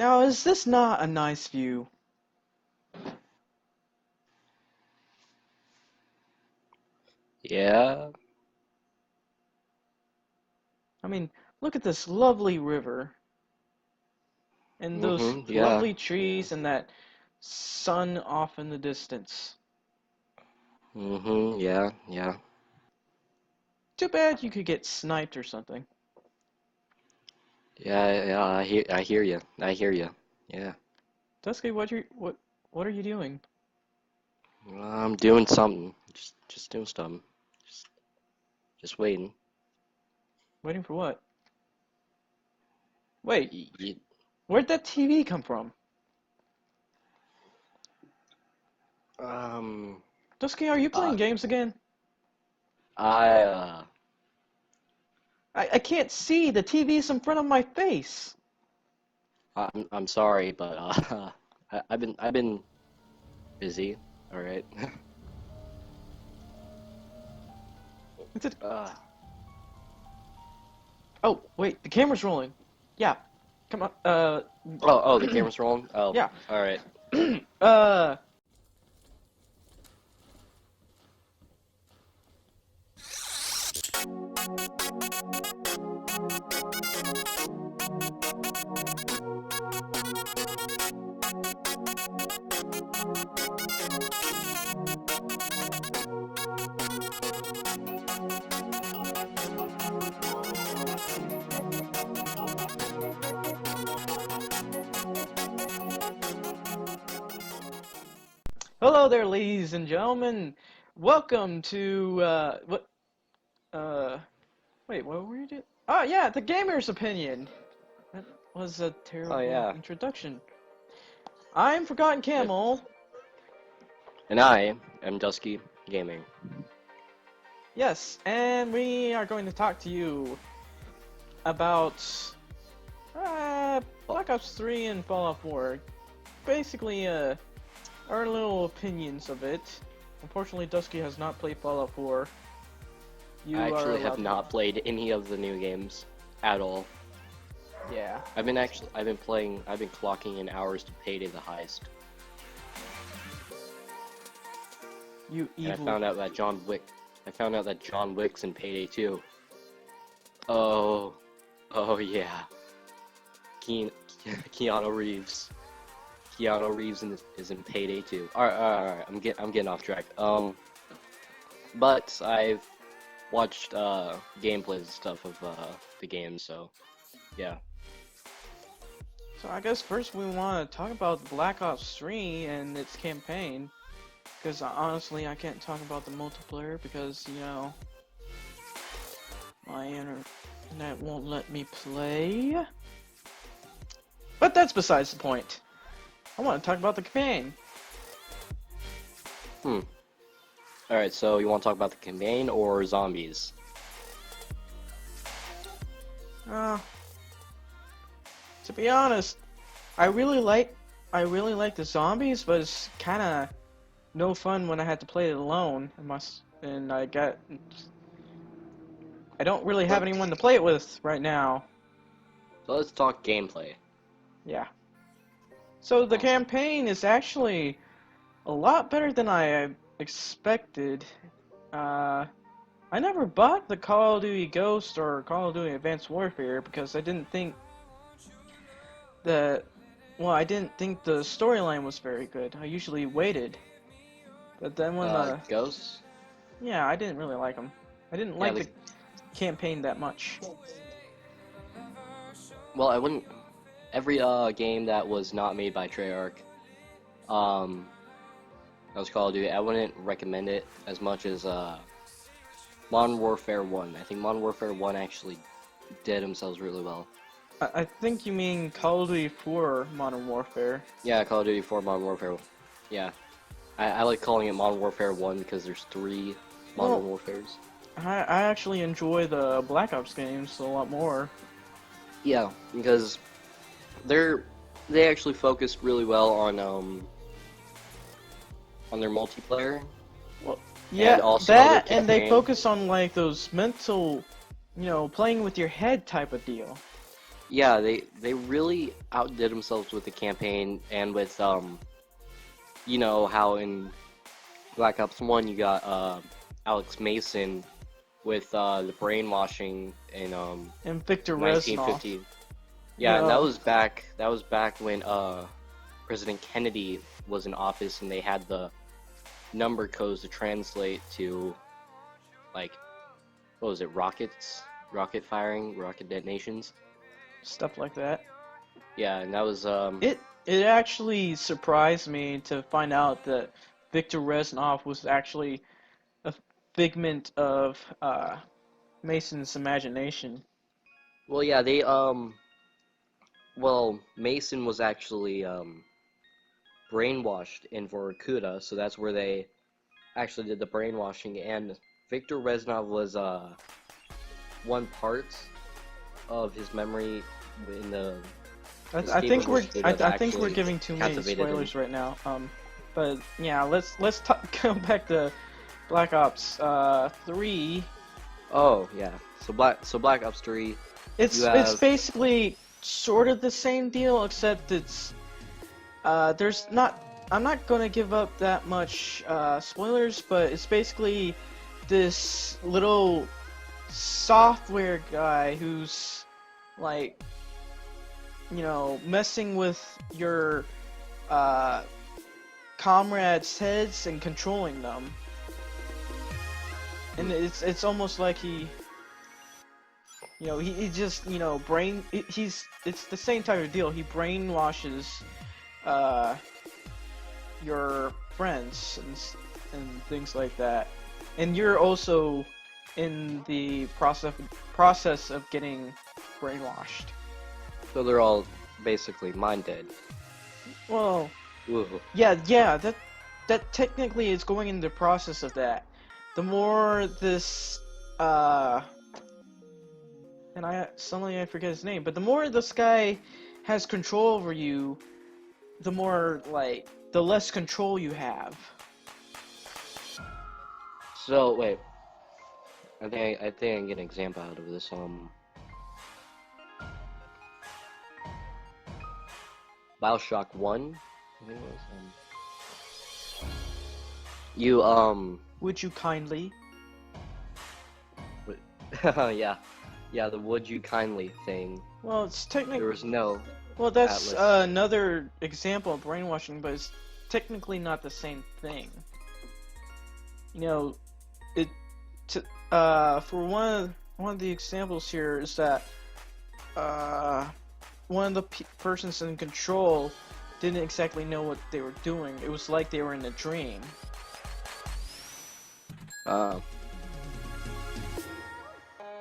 Now, is this not a nice view? Yeah. I mean, look at this lovely river. And those Yeah. lovely trees and that sun off in the distance. Yeah, yeah. Too bad you could get sniped or something. Yeah, I hear you. I hear you. Yeah. Dusky, what are you doing? I'm doing something. Just doing something. Just just waiting. Waiting for what? Wait, Y y where'd that TV come from? um Dusky, are you uh playing games again? I I can't see. The TV's in front of my face. I'm sorry, but I've been busy. All right. Is it? Uh Oh, wait, the camera's rolling. Yeah, come on. oh, the camera's rolling. Oh, Yeah. all right. uh. Hello there, ladies and gentlemen. Welcome to wait, what were you doing? Oh yeah, the gamer's opinion. That was a Oh terrible yeah. introduction. I'm Forgotten Yep. Camel. And I am Dusky Gaming. Yes, and we are going to talk to you about Black Ops 3 and Fallout 4. Basically, our little opinions of it. Unfortunately, Dusky has not played Fallout 4. You I are actually allowed have to not watch. played any of the new games at all. Yeah, I've been clocking in hours to Payday the Heist. you And I evil. found out that John Wick's in Payday 2. Oh, oh yeah. Keanu Reeves. Keanu Reeves is in Payday 2. Alright, I'm getting off track. But I've watched gameplays and stuff of the game, so yeah. So I guess first we want to talk about Black Ops 3 and its campaign. Because honestly, I can't talk about the multiplayer because, you know, my internet won't let me play. But that's besides the point. I want to talk about the campaign. Alright, so you want to talk about the campaign or zombies? To be honest, I really like the zombies, but it's kind of no fun when I had to play it alone. I don't really have anyone to play it with right now. So let's talk gameplay. Yeah. So the Awesome. campaign is actually a lot better than I expected. I never bought the Call of Duty Ghost or Call of Duty Advanced Warfare because I didn't think the storyline was very good. I usually waited. But then when Ghosts? yeah, I didn't really like them. I didn't Yeah, like the campaign that much. well, I wouldn't. Every game that was not made by Treyarch, that was Call of Duty, I wouldn't recommend it as much as Modern Warfare 1. I think Modern Warfare 1 actually did themselves really well. I think you mean Call of Duty 4 Modern Warfare. Yeah, Call of Duty 4 Modern Warfare. Yeah, I like calling it Modern Warfare 1 because there's 3 Modern Warfares. I actually enjoy the Black Ops games a lot more. Yeah, because they actually focused really well on their multiplayer. Well, yeah, and also that their and they campaign. focus on like those mental, playing with your head type of deal. Yeah, they really outdid themselves with the campaign and with you know how in Black Ops 1 you got Alex Mason with the brainwashing in And Victor Reznov, 1950. you Yeah, and know, that was back when President Kennedy was in office and they had the number codes to translate to like what was it, rocket firing, rocket detonations. stuff like that. Yeah, and that was It actually surprised me to find out that Victor Reznov was actually a figment of Mason's imagination. well, yeah, they well, Mason was actually brainwashed in Vorkuta, so that's where they actually did the brainwashing, and Victor Reznov was one part of his memory in the I escape of think Vorkuta that I think we're actually giving too many captivated him. spoilers right now. But yeah, let's go back to Black Ops 3. Oh yeah, so Black Ops 3, you It's have basically sort of the same deal, except it's there's not. I'm not gonna give up that much spoilers, but it's basically this little software guy who's like, you know, messing with your uh, comrades' heads and controlling them, and it's almost like he. You know, he just, you know, it's the same type of deal. He brainwashes, uh, your friends and things like that. And you're also in the process of getting brainwashed. so they're all basically mind dead. Well, Ooh. yeah, that technically is going in the process of that. The more this, and suddenly I forget his name, but the more this guy has control over you, the more, like, the less control you have. So wait, I think I can get an example out of this. BioShock 1, I think it was. You Would you kindly? yeah, yeah, the would you kindly thing. Well, it's There technically. was no Well, that's Atlas. another example of brainwashing, but it's technically not the same thing. You know, it. For one of the examples here is that one of the persons in control didn't exactly know what they were doing. It was like they were in a dream.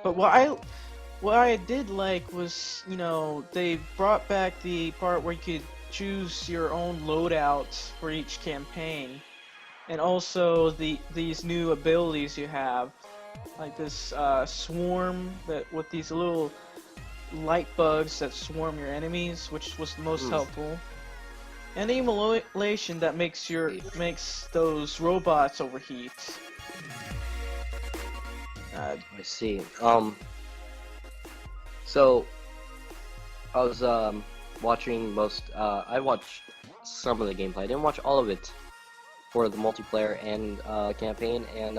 But what I did like was, you know, they brought back the part where you could choose your own loadout for each campaign, and also these new abilities you have, like this swarm that with these little light bugs that swarm your enemies, which was the most helpful, and the emulation that makes those robots overheat. I see. So I was watching I watched some of the gameplay. I didn't watch all of it for the multiplayer and campaign, and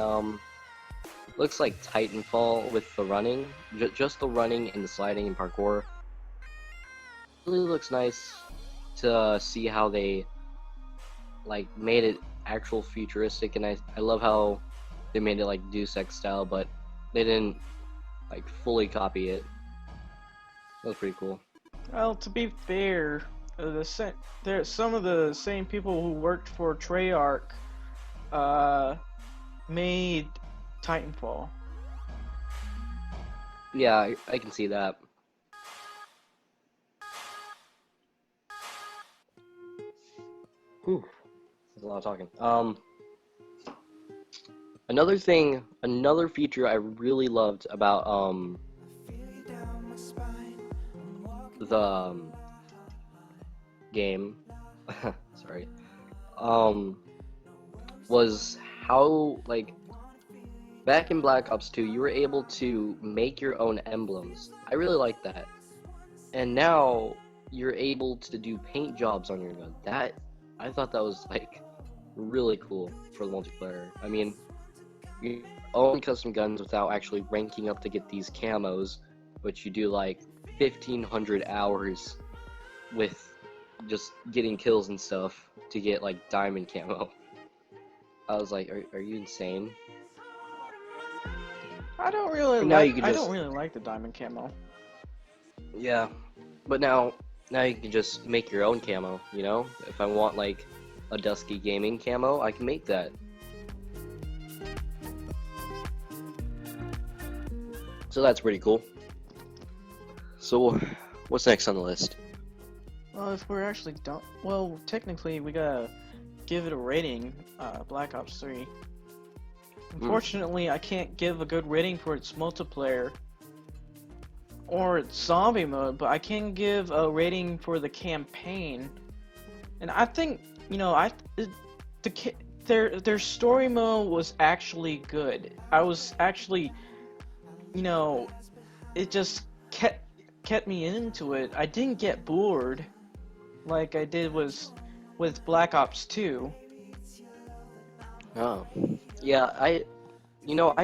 looks like Titanfall with the running, just the running and the sliding and parkour. Really looks nice to see how they like made it actual futuristic, and I love how they made it like Deus Ex style, but they didn't like fully copy it. That was pretty cool. Well, to be fair, there's some of the same people who worked for Treyarch made Titanfall. Yeah, I can see that. Whew. There's a lot of talking. Another feature I really loved about the game, sorry, was how like back in Black Ops 2 you were able to make your own emblems. I really like that. and now you're able to do paint jobs on your gun. That I thought that was like really cool for the multiplayer. I mean, you own custom guns without actually ranking up to get these camos, but you do like 1,500 hours with just getting kills and stuff to get like diamond camo. I was like, are you insane? I don't really But now like. you can I just don't really like the diamond camo. yeah, but now you can just make your own camo. You know, if I want like a dusky gaming camo, I can make that. So that's pretty cool. So what's next on the list? Well, if we're actually done, well, technically we gotta give it a rating. Black Ops 3. Unfortunately, I can't give a good rating for its multiplayer or its zombie mode, but I can give a rating for the campaign. And I think, you know, their story mode was actually good. I was actually, you know, it just kept me into it. I didn't get bored like I did with Black Ops 2. Oh, yeah, I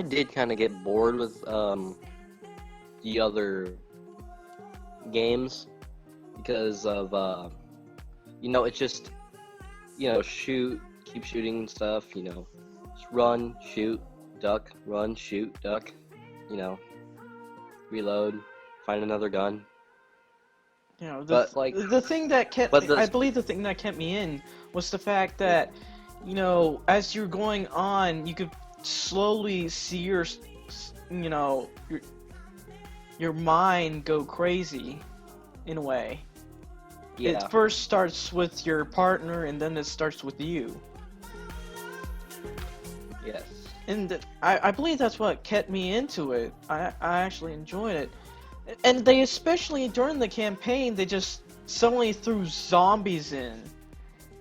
did kind of get bored with the other games because of it's just keep shooting and stuff, just run, shoot, duck, run, shoot, duck, reload, find another gun. You know, But like, the thing that kept but me, the I believe the thing that kept me in was the fact that, you know, as you're going on, you could slowly see your mind go crazy, in a way. yeah, It first starts with your partner, and then it starts with you. yes, And I believe that's what kept me into it. I actually enjoyed it. And they, especially during the campaign, they just suddenly threw zombies in.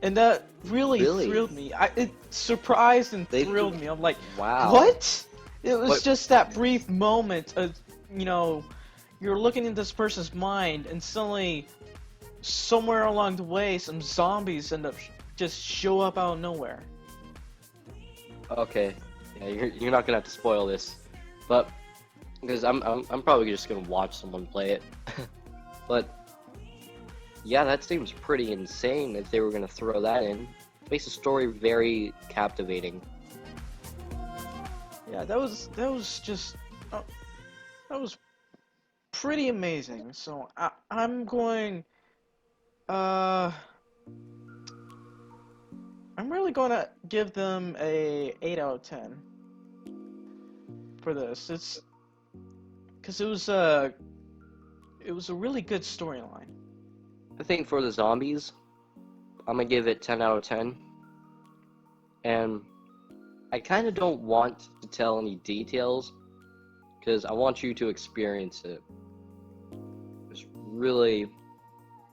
And that really thrilled me. It surprised and thrilled me. I'm like, wow. what? It was just that brief moment of, you know, you're looking in this person's mind, and suddenly, somewhere along the way, some zombies end up just show up out of nowhere. Okay, yeah, you're not gonna have to spoil this, but because I'm probably just gonna watch someone play it, but yeah, that seems pretty insane if they were gonna throw that in. Makes the story very captivating. Yeah, that was just that was pretty amazing. So I'm going I'm really going to give them a 8 out of 10 for this. It's because it was a really good storyline. I think for the zombies, I'm gonna give it 10 out of 10, and I kind of don't want to tell any details because I want you to experience it. It's really,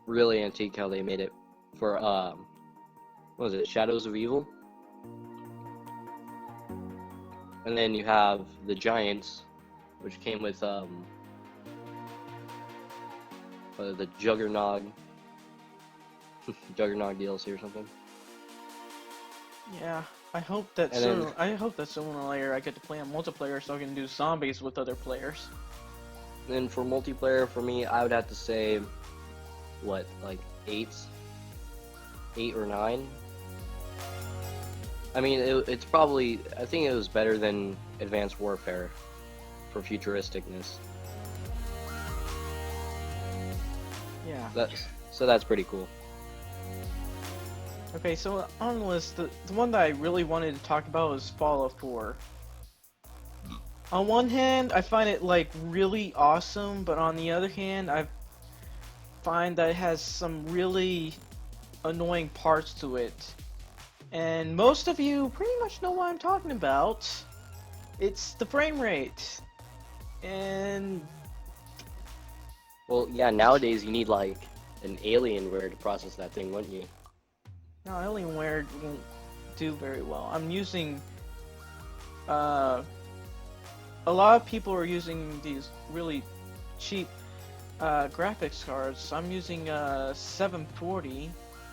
really antique how they made it for what was it, Shadows of Evil? And then you have the Giants, which came with the Juggernog DLC or something. Yeah, I hope that sooner or later I get to play on multiplayer so I can do zombies with other players. And then for multiplayer, for me, I would have to say, what, like 8 or 9? I mean, it's probably, I think it was better than Advanced Warfare for futuristicness. Yeah. So that's pretty cool. Okay, so on the list, the one that I really wanted to talk about was Fallout 4. On one hand, I find it like really awesome, but on the other hand, I find that it has some really annoying parts to it. And most of you pretty much know what I'm talking about. It's the frame rate. And well, yeah, nowadays you need like an Alienware to process that thing, wouldn't you? no, Alienware won't do very well. I'm using a lot of people are using these really cheap graphics cards. I'm using 740,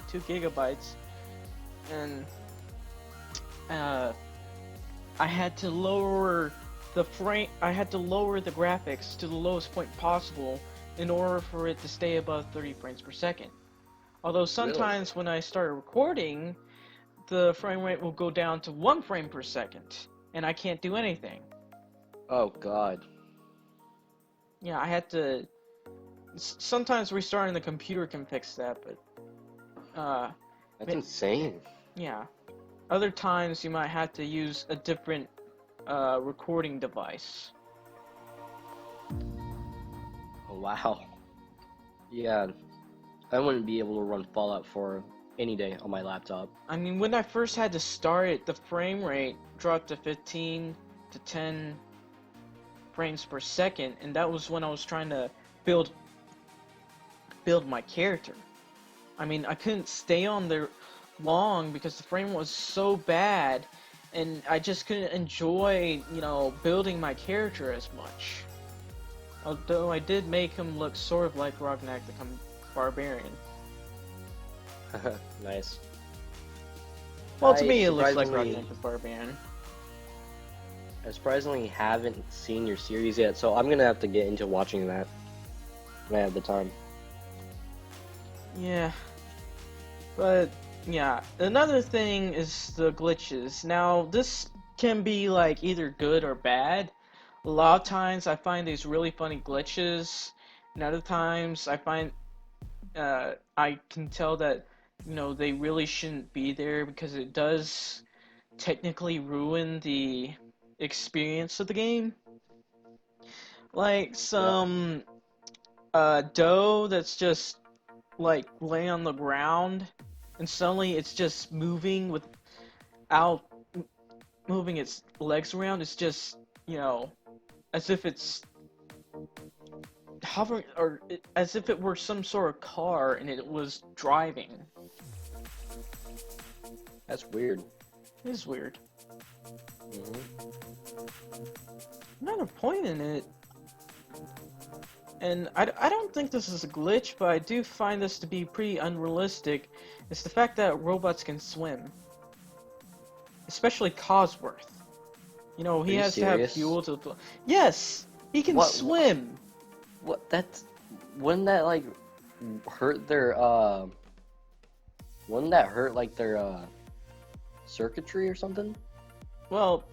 2 GB, and uh, I had to lower I had to lower the graphics to the lowest point possible in order for it to stay above 30 frames per second. Although Really? sometimes when I start recording, the frame rate will go down to 1 frame per second, and I can't do anything. Oh God. Yeah, I had to. Sometimes restarting the computer can fix that, but That's insane. yeah. Other times you might have to use a different recording device. Oh, wow. Yeah, I wouldn't be able to run Fallout 4 any day on my laptop. I mean, when I first had to start it, the frame rate dropped to 15 to 10 frames per second, and that was when I was trying to build my character. I mean, I couldn't stay on there long because the frame was so bad, and I just couldn't enjoy, building my character as much. Although I did make him look sort of like Ragnak the Barbarian. Nice. Well, to I me, it looks like surprisingly- Ragnak the Barbarian. I surprisingly haven't seen your series yet, so I'm gonna have to get into watching that when I have the time. Yeah. But, yeah. Another thing is the glitches. Now, this can be, like, either good or bad. A lot of times I find these really funny glitches, and other times I find, I can tell that, they really shouldn't be there because it does technically ruin the experience of the game. Like Yeah. some dough that's just like laying on the ground, and suddenly it's just moving without moving its legs around. It's just, as if it's hovering, or as if it were some sort of car and it was driving. That's weird. It is weird. Hmm. Another point in it, and I don't think this is a glitch, but I do find this to be pretty unrealistic, is the fact that robots can swim. Especially Cosworth. He Are you has to have serious? fuel to... Yes! He can What- swim! What? That's wouldn't that like hurt their Wouldn't that hurt like their circuitry or something? Well,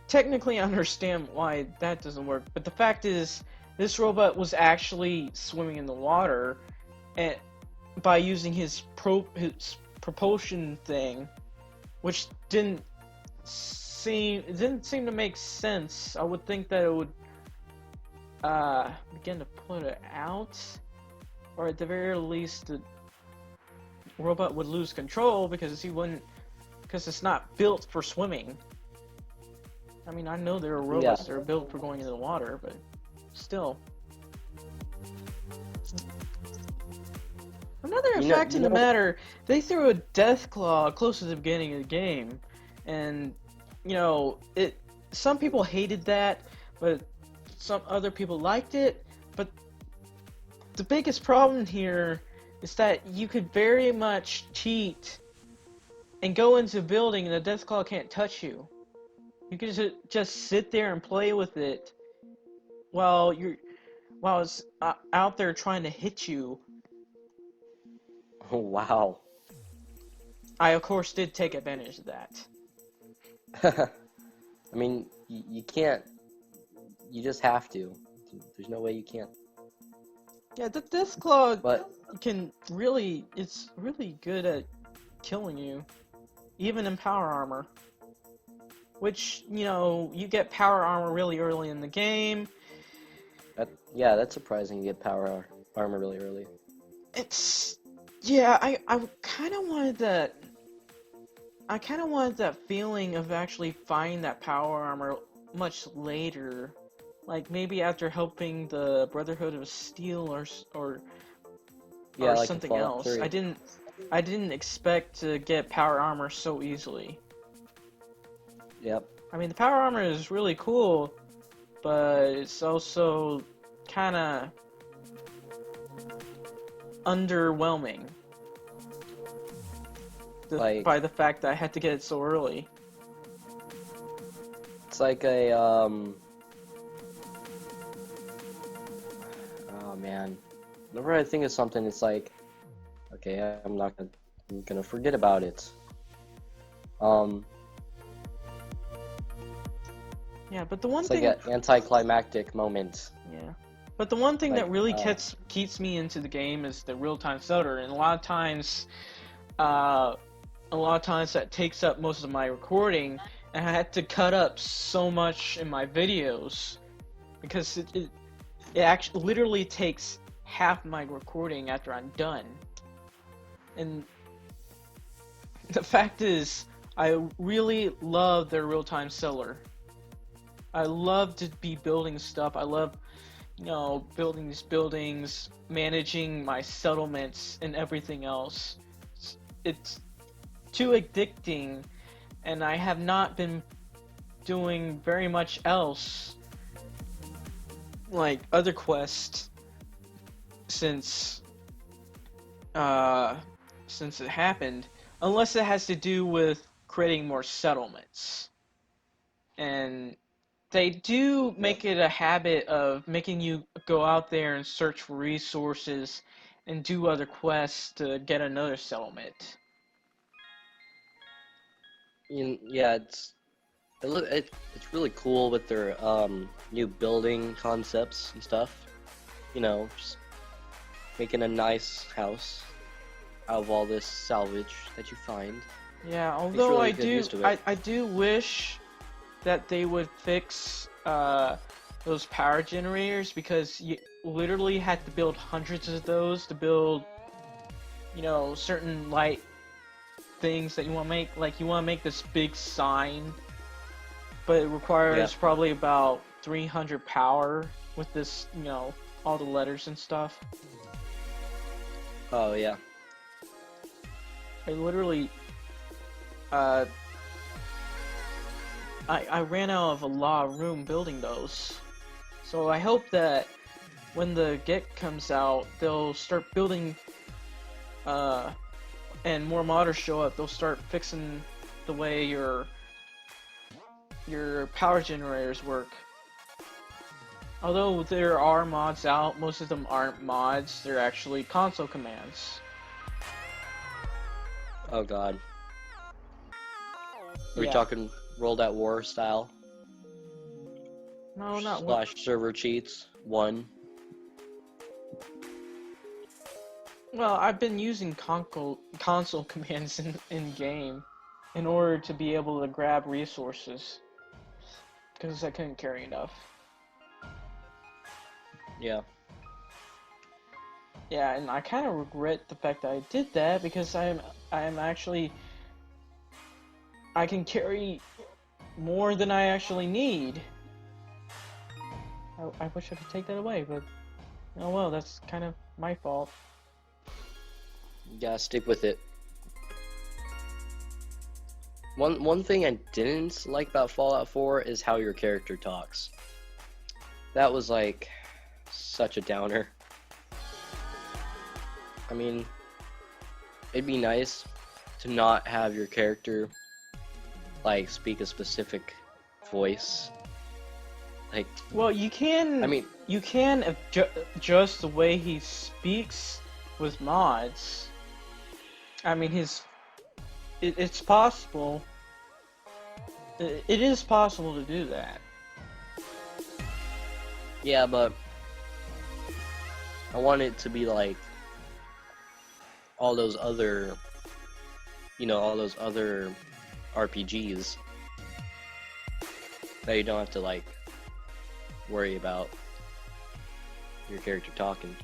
technically I understand why that doesn't work, but the fact is, this robot was actually swimming in the water, and by using his propulsion thing, which didn't seem to make sense. I would think that it would begin to put it out, or at the very least the robot would lose control because it's not built for swimming. I mean, I know there are robots that are built for going into the water, but still. Another fact in the matter, they threw a death claw close to the beginning of the game, and some people hated that, but some other people liked it. But the biggest problem here is that you could very much cheat and go into a building and the death claw can't touch you. You can just sit there and play with it while it's out there trying to hit you. Oh wow. I of course did take advantage of that. I mean, you can't. You just have to. There's no way you can't. Yeah, the death claw But it's really good at killing you, even in power armor. Which, you get power armor really early in the game. that's surprising. You get power armor really early. I kind of wanted that. I kind of wanted that feeling of actually finding that power armor much later, like maybe after helping the Brotherhood of Steel or like something else. 3. I didn't expect to get power armor so easily. Yep. I mean, the power armor is really cool, but it's also kind of underwhelming. By the fact that I had to get it so early. It's like a oh man, whenever I think of something, it's like, okay, I'm gonna forget about it. Yeah, but the one it's thing, like an anticlimactic moment. yeah, but the one thing Like, that really keeps me into the game is the real-time stutter, and a lot of times that takes up most of my recording, and I had to cut up so much in my videos because it actually literally takes half my recording after I'm done. And the fact is, I really love their real-time seller. I love to be building stuff. I love, building these buildings, managing my settlements, and everything else. It's too addicting, and I have not been doing very much else, like other quests, since it happened, unless it has to do with creating more settlements. And they do make it a habit of making you go out there and search for resources and do other quests to get another settlement. Yeah, it's really cool with their new building concepts and stuff. Just making a nice house out of all this salvage that you find. Yeah, although really I do wish that they would fix those power generators, because you literally had to build hundreds of those to build, certain light things that you want to make. Like, you want to make this big sign, but it requires probably about 300 power with this, all the letters and stuff. Oh yeah. I literally, I ran out of a lot of room building those. So I hope that when the Get comes out, they'll start building, and more modders show up, they'll start fixing the way your power generators work. Although there are mods out, most of them aren't mods, they're actually console commands. Oh god. Are we talking World at War style? No, not / server cheats 1. Well, I've been using console commands in game in order to be able to grab resources, because I couldn't carry enough. Yeah. Yeah, and I kind of regret the fact that I did that, because I can carry more than I actually need. I wish I could take that away, but oh well, that's kind of my fault. You gotta stick with it. One thing I didn't like about Fallout 4 is how your character talks. That was like such a downer. I mean, it'd be nice to not have your character like speak a specific voice. Like, well, you can. I mean, you can adjust the way he speaks with mods. I mean, it's possible. It is possible to do that. Yeah, but I want it to be like all those other, all those other RPGs that you don't have to like worry about your character talking.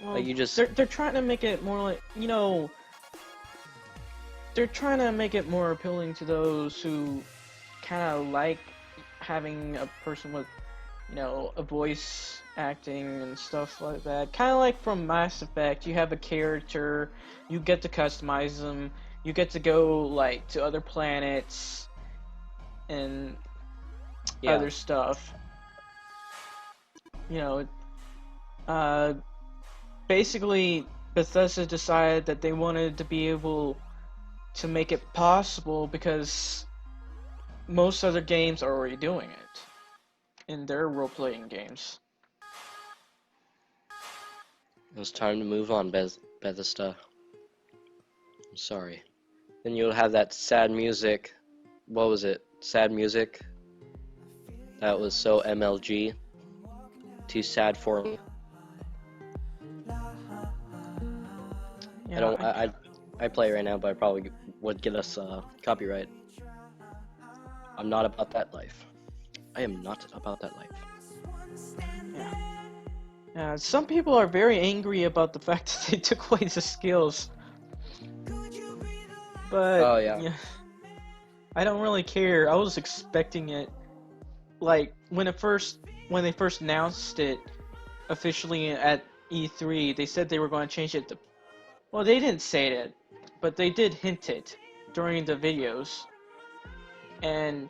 Well, like, you just they're trying to make it more like, they're trying to make it more appealing to those who kind of like having a person with, a voice acting and stuff like that. Kind of like from Mass Effect, you have a character, you get to customize them, you get to go like to other planets and other stuff. Basically Bethesda decided that they wanted to be able to make it possible because most other games are already doing it in their role-playing games. It was time to move on, Bethesda. I'm sorry. Then you'll have that sad music. What was it? Sad music? That was so MLG. Too sad for me. Yeah, I play right now, but I probably would get us copyright. I'm not about that life. I am not about that life. yeah. Some people are very angry about the fact that they took away the skills. But Oh yeah. yeah, I don't really care. I was expecting it. Like when they first announced it officially at E3, they said they were going to change it to. Well, they didn't say it, but they did hint it during the videos. And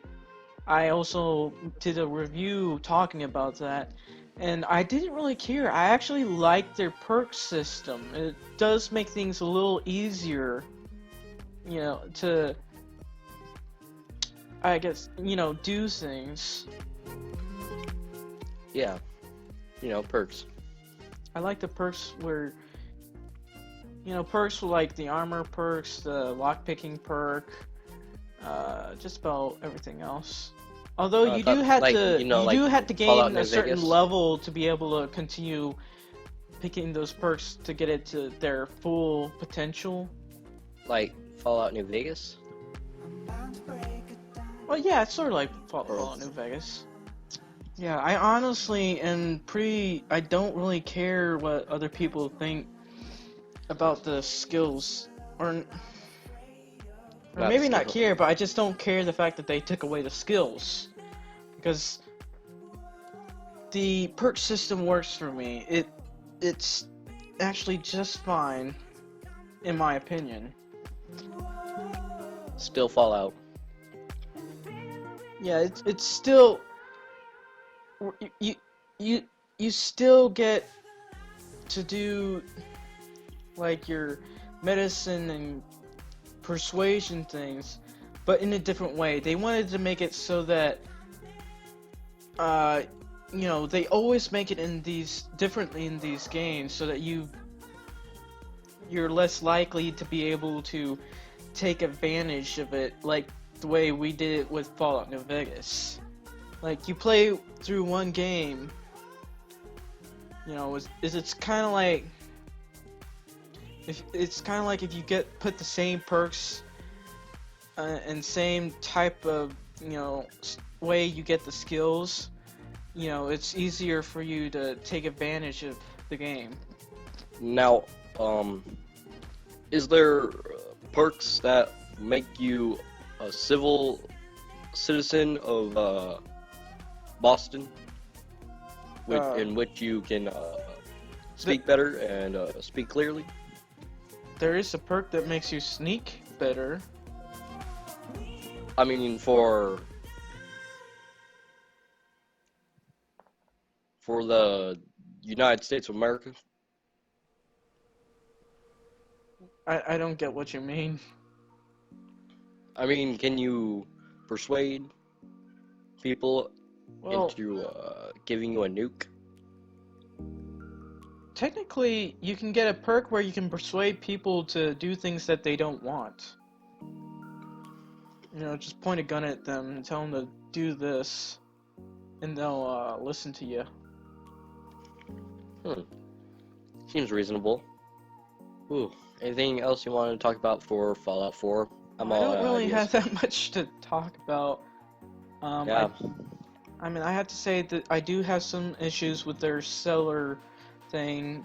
I also did a review talking about that, and I didn't really care. I actually like their perk system. It does make things a little easier, you know, to, I guess, you know, do things. Yeah. You know, perks. I like the perks where, you know, perks like the armor perks, the lockpicking perk, just about everything else. Although you do have like, to, you know, do like have to Fallout gain New a certain Vegas. level to be able to continue picking those perks to get it to their full potential. Like Fallout New Vegas. Well, yeah, it's sort of like Fallout New Vegas. Yeah, I honestly am pretty. I don't really care what other people think about the skills, or maybe not care, but I just don't care the fact that they took away the skills, because the perk system works for me. It's actually just fine, in my opinion. Still Fallout. Yeah, it's still you still get to do like your medicine and persuasion things, but in a different way. They wanted to make it so that you know, they always make it in these differently in these games so that you're less likely to be able to take advantage of it like the way we did it with Fallout New Vegas. Like, you play through one game, you know, it's kind of like if you put the same perks and same type of, you know, way you get the skills, you know, it's easier for you to take advantage of the game. Now, is there perks that make you a civil citizen of Boston, in which you can speak better and speak clearly? There is a perk that makes you sneak better. I mean, for the United States of America. I don't get what you mean. I mean, can you persuade people into giving you a nuke? Technically, you can get a perk where you can persuade people to do things that they don't want. You know, just point a gun at them and tell them to do this, and they'll listen to you. Seems reasonable. Ooh, anything else you want to talk about for Fallout 4? I don't really have that much to talk about. Yeah. I mean, I have to say that I do have some issues with their seller thing,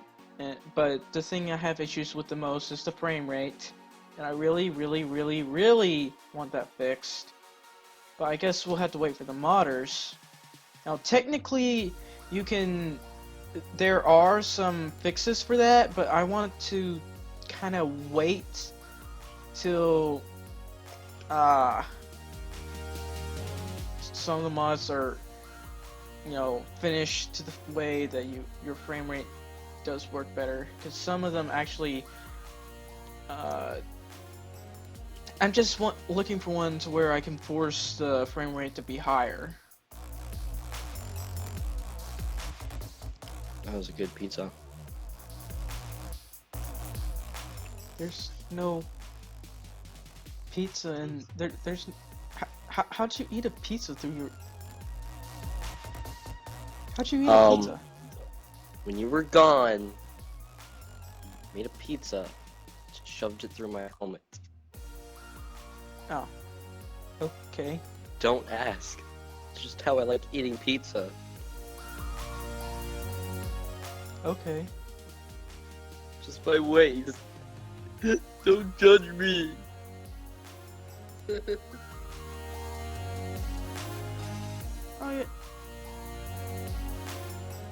but the thing I have issues with the most is the frame rate, and I really, really, really, really want that fixed. But I guess we'll have to wait for the modders. Now, technically, there are some fixes for that, but I want to kind of wait till some of the mods are, you know, finished to the way that your frame rate does work better, because some of them actually, I'm just looking for one to where I can force the frame rate to be higher. That was a good pizza. There's no pizza and there's how'd you eat a pizza through your how'd you eat a pizza? When you were gone, made a pizza, shoved it through my helmet. Oh, okay. Don't ask. It's just how I like eating pizza. Okay. Just my ways. Don't judge me. Oh yeah.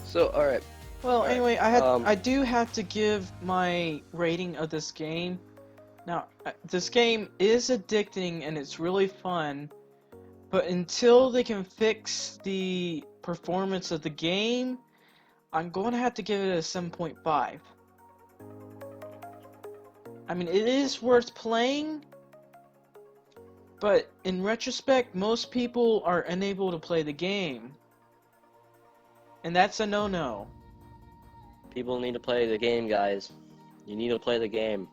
So, alright. Well, anyway, right, I do have to give my rating of this game. Now, this game is addicting and it's really fun, but until they can fix the performance of the game, I'm going to have to give it a 7.5. I mean, it is worth playing, but in retrospect, most people are unable to play the game. And that's a no-no. People need to play the game, guys. You need to play the game.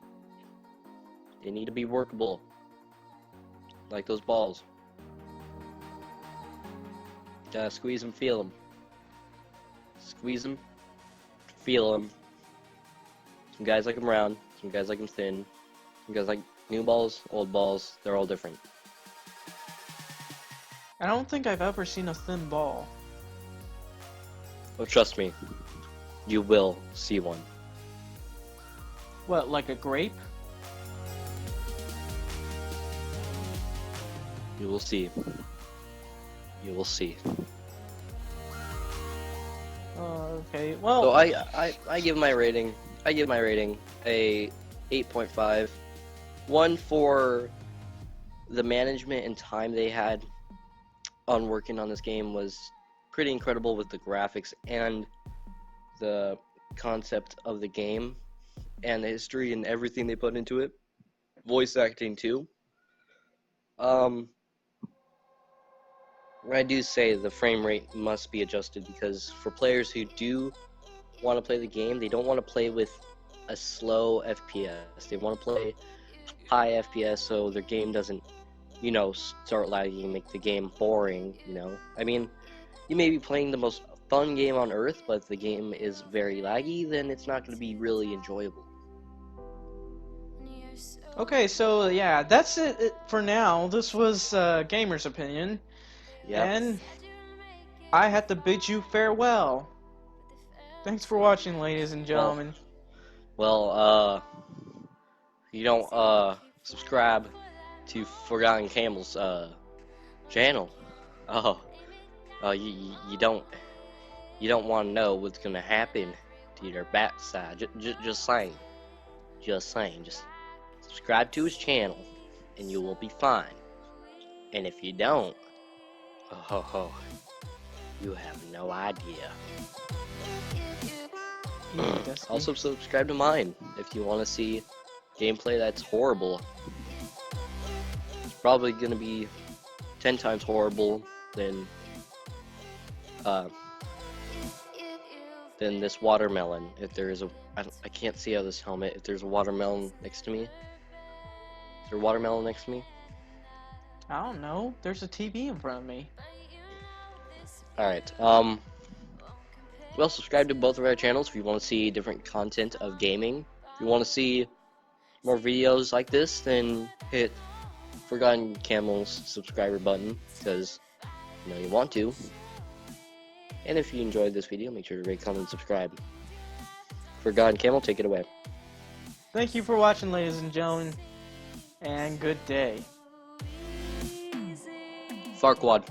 They need to be workable. Like those balls. Gotta squeeze them, feel them. Squeeze them, feel them. Some guys like them round, some guys like them thin. Some guys like new balls, old balls. They're all different. I don't think I've ever seen a thin ball. Oh, trust me. You will see one. What, like a grape? You will see. You will see. Okay, well... So I give my rating. I give my rating a 8.5. One for the management and time they had on working on this game was pretty incredible with the graphics and the concept of the game and the history and everything they put into it. Voice acting too. I do say the frame rate must be adjusted because for players who do want to play the game, they don't want to play with a slow FPS. They want to play high FPS so their game doesn't, you know, start lagging and make the game boring, you know. I mean, you may be playing the most fun game on earth, but if the game is very laggy, then it's not going to be really enjoyable. Okay, so yeah, that's it for now. This was Gamer's Opinion. Yep. And I have to bid you farewell. Thanks for watching, ladies and gentlemen. Well, you don't subscribe to Forgotten Camel's channel. You don't want to know what's gonna happen to your backside. Just saying. Just subscribe to his channel, and you will be fine. And if you don't, you have no idea. Also subscribe to mine if you want to see gameplay that's horrible. It's probably gonna be 10 times horrible than this watermelon. If there is I can't see out of this helmet. If there's a watermelon next to me, is there a watermelon next to me? I don't know. There's a TV in front of me. Alright, well, subscribe to both of our channels if you want to see different content of gaming. If you want to see more videos like this, then hit Forgotten Camel's subscriber button, because you know you want to. And if you enjoyed this video, make sure to rate, comment, and subscribe. Forgotten Camel, take it away. Thank you for watching, ladies and gentlemen, and good day. Farquad.